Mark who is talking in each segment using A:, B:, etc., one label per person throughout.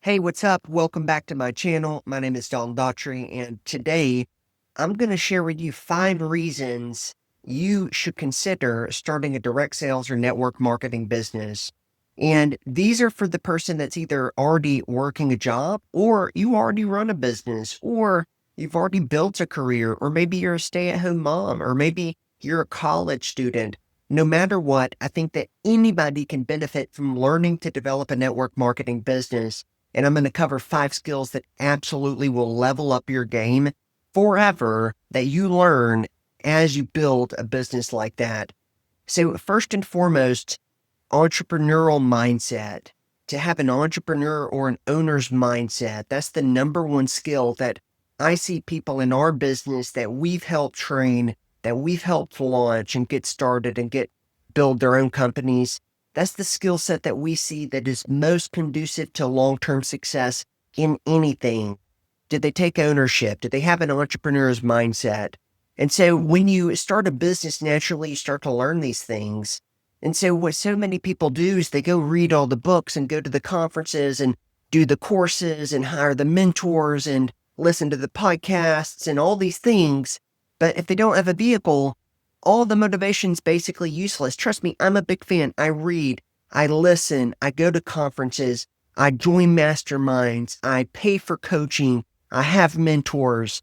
A: Hey, what's up? Welcome back to my channel. My name is Dalton Daughtry, and today I'm going to share with you 5 reasons you should consider starting a direct sales or network marketing business. And these are for the person that's either already working a job, or you already run a business, or you've already built a career, or maybe you're a stay-at-home mom, or maybe you're a college student. No matter what, I think that anybody can benefit from learning to develop a network marketing business, and I'm going to cover 5 skills that absolutely will level up your game forever that you learn as you build a business like that. So first and foremost, entrepreneurial mindset. To have an entrepreneur or an owner's mindset, that's the number one skill that I see people in our business that we've helped train, that we've helped launch and get started and build their own companies. That's the skill set that we see that is most conducive to long-term success in anything. Did they take ownership? Did they have an entrepreneur's mindset? And so when you start a business, naturally you start to learn these things. And so what so many people do is they go read all the books and go to the conferences and do the courses and hire the mentors and listen to the podcasts and all these things. But if they don't have a vehicle, all the motivation's basically useless. Trust me, I'm a big fan. I read, I listen, I go to conferences, I join masterminds, I pay for coaching, I have mentors.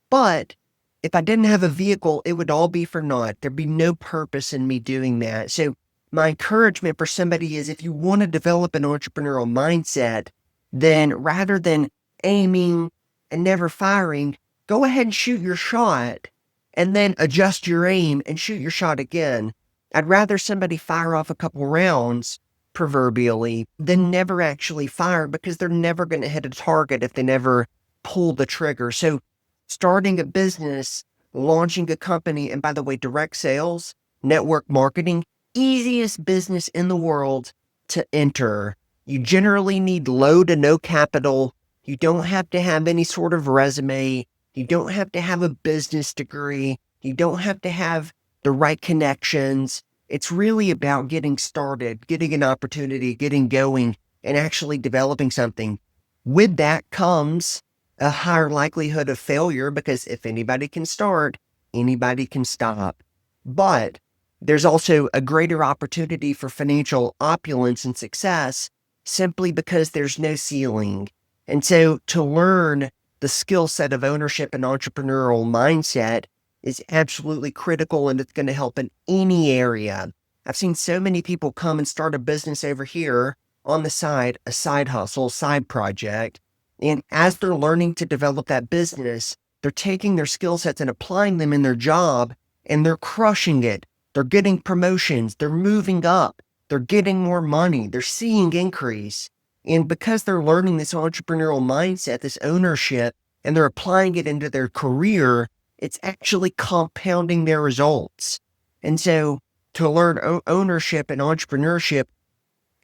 A: But if I didn't have a vehicle, it would all be for naught. There'd be no purpose in me doing that. So my encouragement for somebody is, if you want to develop an entrepreneurial mindset, then rather than aiming and never firing, go ahead and shoot your shot and then adjust your aim and shoot your shot again. I'd rather somebody fire off a couple rounds, proverbially, than never actually fire, because they're never going to hit a target if they never pull the trigger. So starting a business, launching a company, and by the way, direct sales, network marketing, easiest business in the world to enter. You generally need low to no capital. You don't have to have any sort of resume. You don't have to have a business degree. You don't have to have the right connections. It's really about getting started, getting an opportunity, getting going, and actually developing something. With that comes a higher likelihood of failure, because if anybody can start, anybody can stop. But there's also a greater opportunity for financial opulence and success simply because there's no ceiling. And so to learn the skill set of ownership and entrepreneurial mindset is absolutely critical, and it's going to help in any area. I've seen so many people come and start a business over here on the side, a side hustle, side project. And as they're learning to develop that business, they're taking their skill sets and applying them in their job, and they're crushing it. They're getting promotions. They're moving up. They're getting more money. They're seeing increase. And because they're learning this entrepreneurial mindset, this ownership, and they're applying it into their career, it's actually compounding their results. And so to learn ownership and entrepreneurship,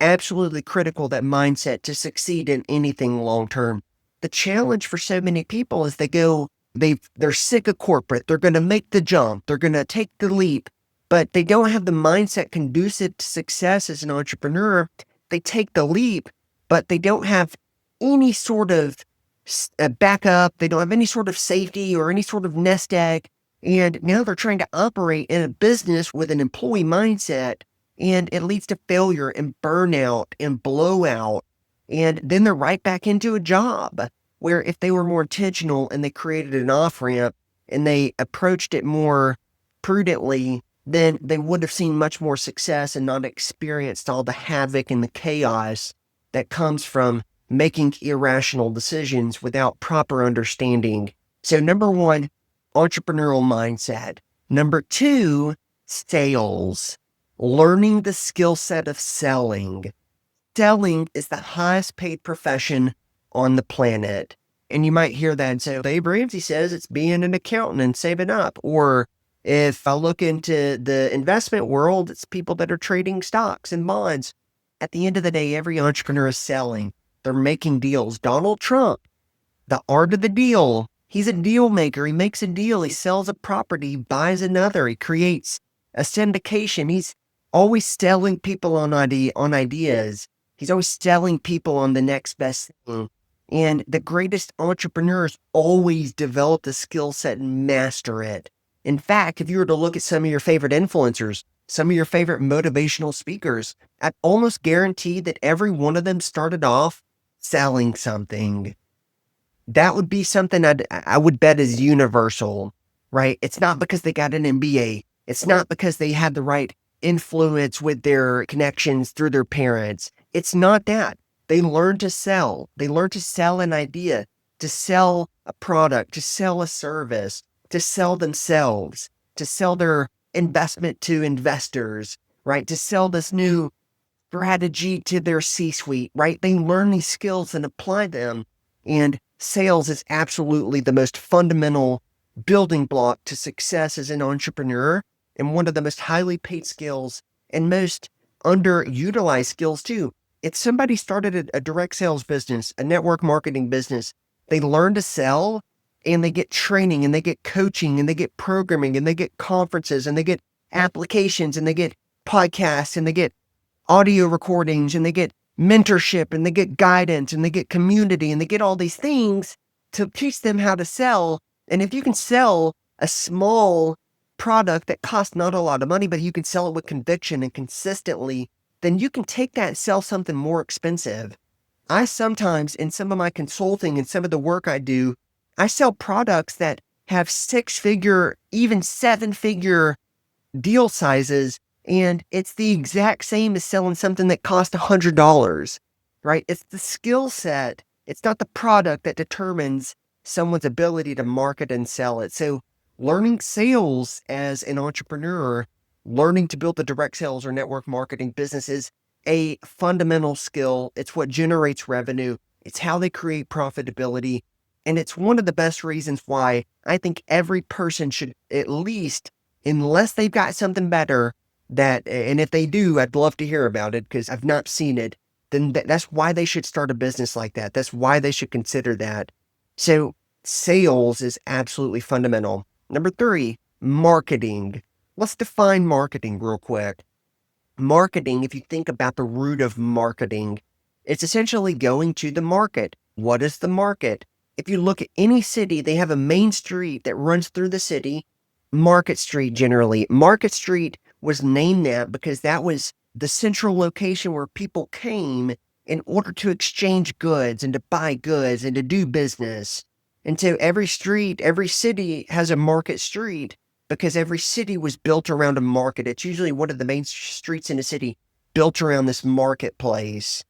A: absolutely critical, that mindset, to succeed in anything long term. The challenge for so many people is they're sick of corporate. They're going to make the jump. They're going to take the leap, but they don't have the mindset conducive to success as an entrepreneur. They take the leap, but they don't have any sort of backup. They don't have any sort of safety or any sort of nest egg. And now they're trying to operate in a business with an employee mindset, and it leads to failure and burnout and blowout. And then they're right back into a job where, if they were more intentional and they created an off-ramp and they approached it more prudently, then they would have seen much more success and not experienced all the havoc and the chaos that comes from making irrational decisions without proper understanding. So number one, entrepreneurial mindset. Number two, sales. Learning the skill set of selling. Selling is the highest paid profession on the planet. And you might hear that and say, Dave Ramsey says it's being an accountant and saving up. Or if I look into the investment world, it's people that are trading stocks and bonds. At the end of the day, every entrepreneur is selling. They're making deals. Donald Trump, the art of the deal. He's a deal maker. He makes a deal. He sells a property, buys another. He creates a syndication. He's always selling people on ideas. He's always selling people on the next best thing. And the greatest entrepreneurs always develop the skill set and master it. In fact, if you were to look at some of your favorite influencers, some of your favorite motivational speakers, I almost guarantee that every one of them started off selling something. That would be something I would bet is universal, right? It's not because they got an MBA. It's not because they had the right influence with their connections through their parents. It's not that. They learned to sell. They learned to sell an idea, to sell a product, to sell a service, to sell themselves, to sell their investment to investors, right? To sell this new strategy to their C-suite, right? They learn these skills and apply them. And sales is absolutely the most fundamental building block to success as an entrepreneur, and one of the most highly paid skills and most underutilized skills too. If somebody started a direct sales business, a network marketing business, they learn to sell and they get training and they get coaching and they get programming and they get conferences and they get applications and they get podcasts and they get audio recordings and they get mentorship and they get guidance and they get community and they get all these things to teach them how to sell. And if you can sell a small product that costs not a lot of money, but you can sell it with conviction and consistently, then you can take that and sell something more expensive. I sometimes, in some of my consulting and some of the work I do, I sell products that have 6-figure, even 7-figure deal sizes, and it's the exact same as selling something that cost $100, right? It's the skill set. It's not the product that determines someone's ability to market and sell it. So learning sales as an entrepreneur, learning to build the direct sales or network marketing business is a fundamental skill. It's what generates revenue. It's how they create profitability. And it's one of the best reasons why I think every person should at least, unless they've got something better that, and if they do, I'd love to hear about it because I've not seen it, then that's why they should start a business like that. That's why they should consider that. So sales is absolutely fundamental. Number 3, marketing. Let's define marketing real quick. Marketing, if you think about the root of marketing, it's essentially going to the market. What is the market? If you look at any city, they have a main street that runs through the city. Market Street generally. Market Street was named that because that was the central location where people came in order to exchange goods and to buy goods and to do business. And so every street, every city has a market street because every city was built around a market. It's usually one of the main streets in a city built around this marketplace,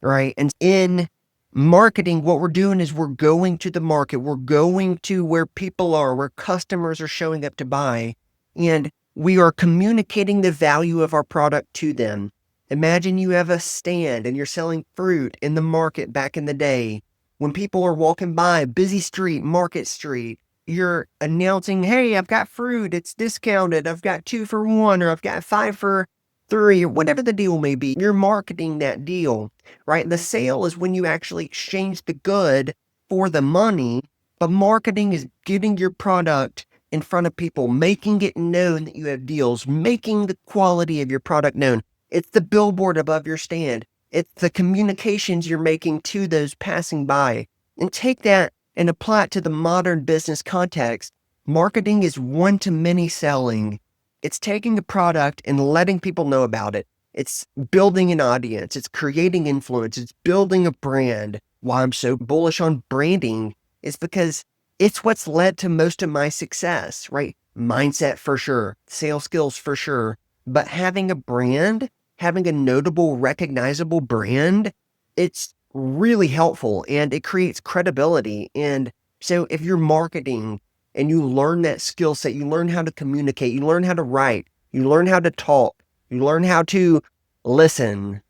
A: right? And in marketing, what we're doing is we're going to the market. We're going to where people are, where customers are showing up to buy, and we are communicating the value of our product to them. Imagine you have a stand and you're selling fruit in the market back in the day. When people are walking by, busy street, Market Street, you're announcing, hey, I've got fruit, it's discounted, I've got 2 for 1, or I've got 5 for 3, or whatever the deal may be. You're marketing that deal, right? The sale is when you actually exchange the good for the money, but marketing is getting your product in front of people, making it known that you have deals, making the quality of your product known. It's the billboard above your stand. It's the communications you're making to those passing by. And take that and apply it to the modern business context. Marketing is one-to-many selling. It's taking a product and letting people know about it. It's building an audience. It's creating influence. It's building a brand. Why I'm so bullish on branding is because it's what's led to most of my success, right? Mindset for sure, sales skills for sure, but having a brand, having a notable, recognizable brand, it's really helpful and it creates credibility. And so if you're marketing and you learn that skill set, you learn how to communicate, you learn how to write, you learn how to talk, you learn how to listen,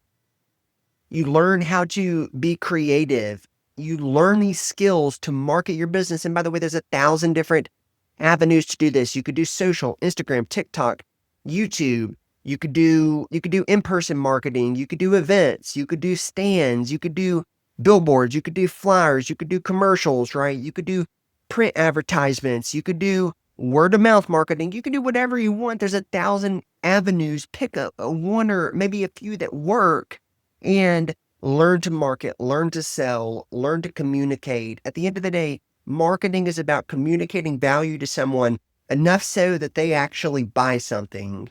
A: you learn how to be creative, you learn these skills to market your business. And by the way, there's 1,000 different avenues to do this. You could do social, Instagram, TikTok, YouTube. You could do in-person marketing. You could do events. You could do stands. You could do billboards. You could do flyers. You could do commercials, right? You could do print advertisements. You could do word of mouth marketing. You can do whatever you want. There's 1,000 avenues. Pick a one or maybe a few that work and learn to market, learn to sell, learn to communicate. At the end of the day, marketing is about communicating value to someone enough so that they actually buy something,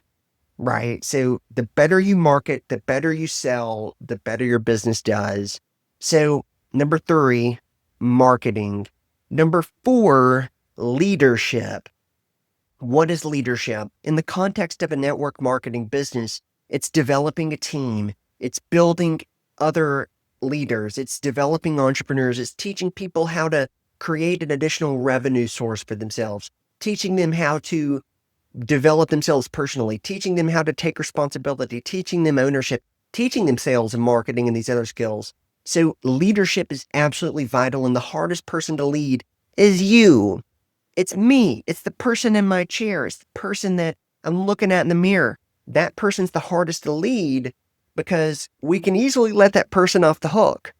A: right? So the better you market, the better you sell, the better your business does. So number 3, marketing. Number 4, leadership. What is leadership? In the context of a network marketing business, it's developing a team, it's building other leaders, it's developing entrepreneurs, it's teaching people how to create an additional revenue source for themselves, teaching them how to develop themselves personally, teaching them how to take responsibility, teaching them ownership, teaching them sales and marketing and these other skills. So leadership is absolutely vital, and the hardest person to lead is you. It's me. It's the person in my chair. It's the person that I'm looking at in the mirror. That person's the hardest to lead because we can easily let that person off the hook,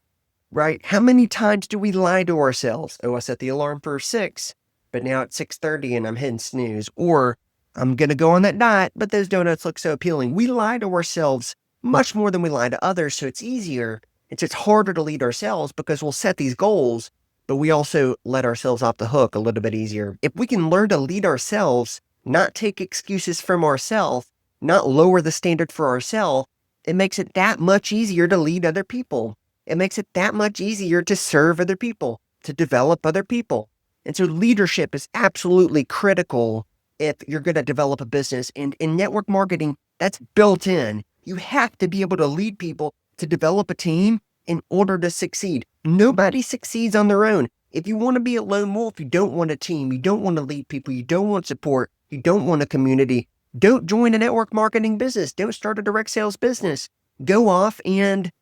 A: right? How many times do we lie to ourselves? Oh, I set the alarm for 6, but now it's 6:30 and I'm hitting snooze. Or I'm going to go on that diet, but those donuts look so appealing. We lie to ourselves much more than we lie to others. So it's easier. It's harder to lead ourselves because we'll set these goals, but we also let ourselves off the hook a little bit easier. If we can learn to lead ourselves, not take excuses from ourselves, not lower the standard for ourselves, it makes it that much easier to lead other people. It makes it that much easier to serve other people, to develop other people. And so leadership is absolutely critical if you're going to develop a business. And in network marketing, that's built in. You have to be able to lead people to develop a team in order to succeed. Nobody succeeds on their own. If you want to be a lone wolf, you don't want a team, you don't want to lead people, you don't want support, you don't want a community, don't join a network marketing business. Don't start a direct sales business. Go off and,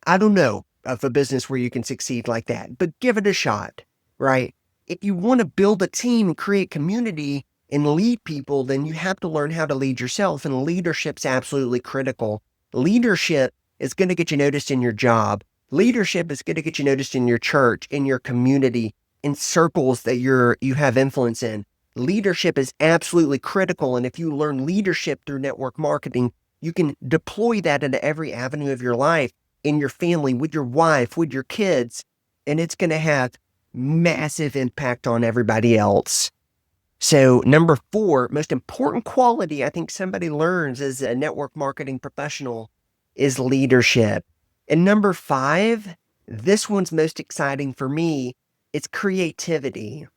A: I don't know of a business where you can succeed like that, but give it a shot, right? If you want to build a team and create community and lead people, then you have to learn how to lead yourself, and leadership's absolutely critical. Leadership is going to get you noticed in your job. Leadership is going to get you noticed in your church, in your community, in circles that you have influence in. Leadership is absolutely critical, and if you learn leadership through network marketing, you can deploy that into every avenue of your life, in your family, with your wife, with your kids, and it's going to have massive impact on everybody else. So number 4, most important quality I think somebody learns as a network marketing professional is leadership. And number 5, this one's most exciting for me, it's creativity.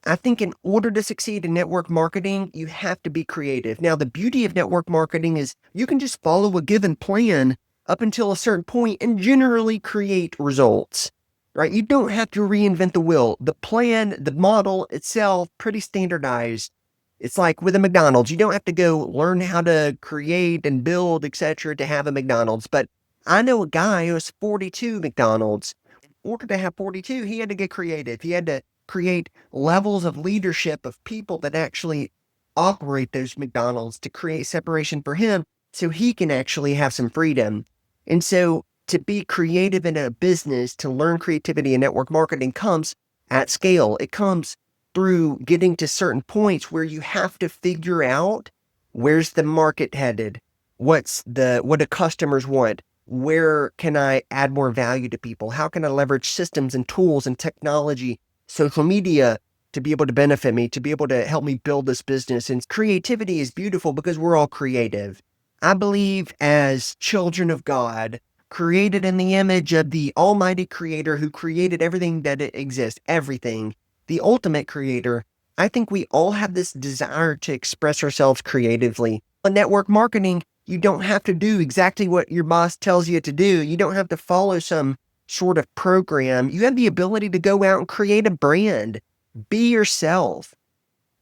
A: I think in order to succeed in network marketing, you have to be creative. Now, the beauty of network marketing is you can just follow a given plan up until a certain point and generally create results, right? You don't have to reinvent the wheel. The plan, the model itself, pretty standardized. It's like with a McDonald's, you don't have to go learn how to create and build, etc., to have a McDonald's. But I know a guy who has 42 McDonald's. In order to have 42, he had to get creative. He had to create levels of leadership of people that actually operate those McDonald's to create separation for him so he can actually have some freedom. And so to be creative in a business, to learn creativity in network marketing comes at scale. It comes through getting to certain points where you have to figure out where's the market headed, what do customers want, where can I add more value to people, how can I leverage systems and tools and technology, social media to be able to benefit me, to be able to help me build this business. And creativity is beautiful because we're all creative. I believe as children of God, created in the image of the Almighty Creator who created everything that exists, everything, the ultimate creator, I think we all have this desire to express ourselves creatively. In network marketing, you don't have to do exactly what your boss tells you to do. You don't have to follow some sort of program. You have the ability to go out and create a brand, be yourself,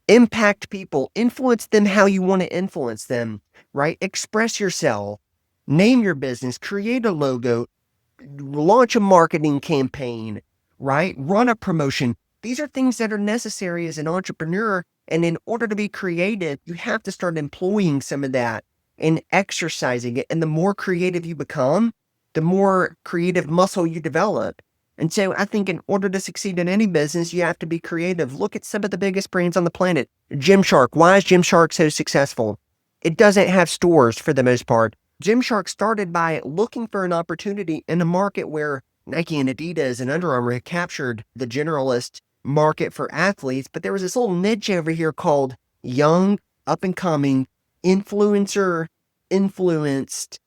A: impact people, influence them how you want to influence them, right? Express yourself, name your business, create a logo, launch a marketing campaign, right? Run a promotion. These are things that are necessary as an entrepreneur. And in order to be creative, you have to start employing some of that and exercising it. And the more creative you become, the more creative muscle you develop. And so I think in order to succeed in any business, you have to be creative. Look at some of the biggest brands on the planet. Gymshark. Why is Gymshark so successful? It doesn't have stores for the most part, Gymshark started by looking for an opportunity in a market where Nike and Adidas and Under Armour had captured the generalist market for athletes, but there was this little niche over here called young, up and coming, influencer influenced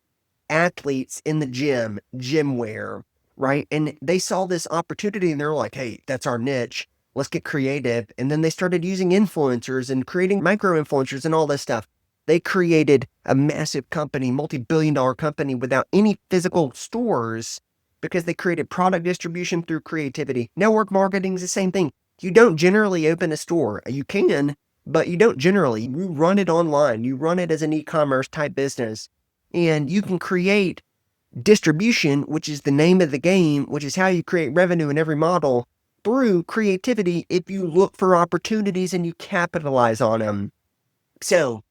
A: athletes in the gym wear, right? And they saw this opportunity and they're like, hey, that's our niche. Let's get creative. And then they started using influencers and creating micro influencers and all this stuff. They created a massive company, multi-billion-dollar company without any physical stores because they created product distribution through creativity. Network marketing is the same thing. You don't generally open a store. You can, but you don't generally. You run it online. You run it as an e-commerce type business. And you can create distribution, which is the name of the game, which is how you create revenue in every model through creativity if you look for opportunities and you capitalize on them. So,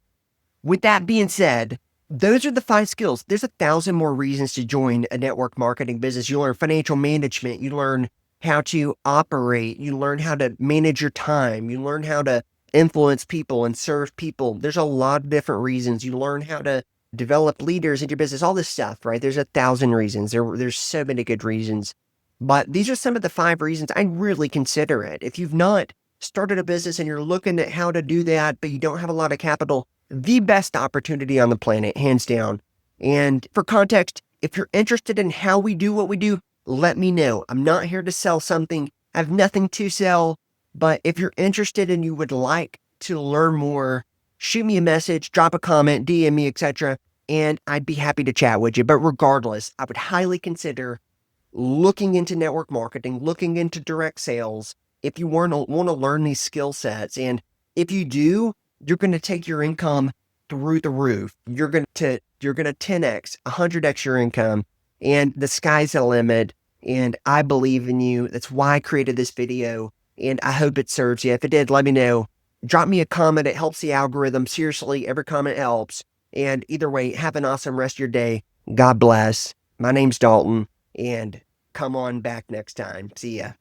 A: with that being said, those are the 5 skills. There's 1,000 more reasons to join a network marketing business. You learn financial management, you learn how to operate, you learn how to manage your time, you learn how to influence people and serve people. There's a lot of different reasons. You learn how to develop leaders in your business, all this stuff, right? There's 1,000 reasons. There's so many good reasons. But these are some of the 5 reasons I'd really consider it. If you've not started a business and you're looking at how to do that, but you don't have a lot of capital, the best opportunity on the planet, hands down. And for context, if you're interested in how we do what we do, let me know. I'm not here to sell something. I have nothing to sell. But if you're interested and you would like to learn more, shoot me a message, drop a comment, DM me, etc. And I'd be happy to chat with you. But regardless, I would highly consider looking into network marketing, looking into direct sales, if you want to learn these skill sets. And if you do, you're going to take your income through the roof. You're going to 10x, 100x your income, and the sky's the limit. And I believe in you. That's why I created this video, and I hope it serves you. If it did, let me know. Drop me a comment. It helps the algorithm. Seriously, every comment helps. And either way, have an awesome rest of your day. God bless. My name's Dalton, and come on back next time. See ya.